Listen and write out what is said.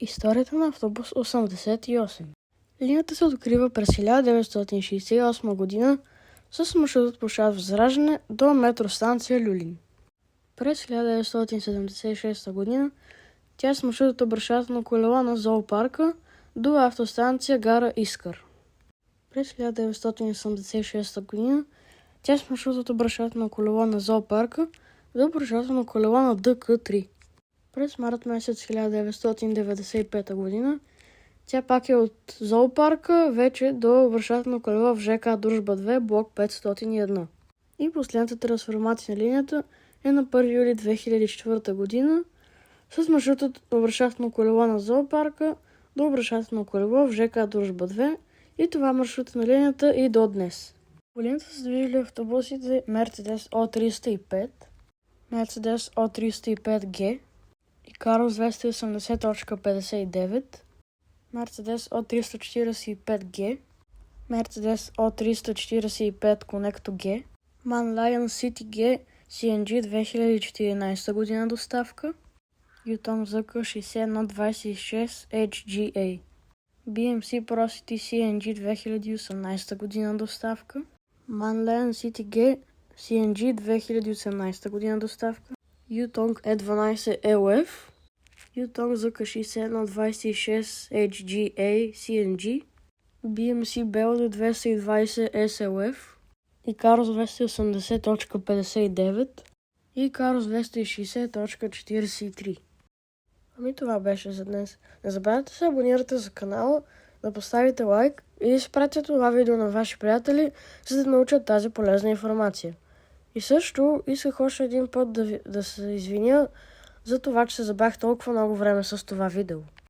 Историята на автобус 88. Линията се открива през 1968 година с маршрут от площад Възраждане до метростанция Люлин. През 1976 година тя е с маршрут от обръщателно колело на зоопарка до автостанция гара Искър. През 1986 година тя е с маршрут от обръщателно колело на зоопарка до обръщателно колело на ДК-3. През март месец 1995 година тя пак е от зоопарка вече до обръщателно колело в ЖК Дружба 2, блок 501. И последната трансформация на линията е на 1 юли 2004 година с маршрут от обръщателно колело на зоопарка до обръщателно колело в ЖК Дружба 2 и това маршрут на линията и до днес. По линията са движили автобусите Mercedes O305, Mercedes O305G, Икарус 280.59, Mercedes O345G, Mercedes O345 Connecto G, MAN Lion City G CNG 2014 година доставка, Yutong ZK 6126 HGA, BMC Pro City CNG 2018 година доставка, MAN Lion City G CNG 2018 година доставка, Yutong E12 LF, Yutong ZK 6126 HGA CNG, BMC Belda 220 SLF, Икарус 280.59 и Икарус 260.43. Ами това беше за днес. Не забравяйте да се абонирате за канала, да поставите лайк и да изпратите това видео на ваши приятели, за да научат тази полезна информация. И също исках още един път да се извиня за това, че се забавих толкова много време с това видео.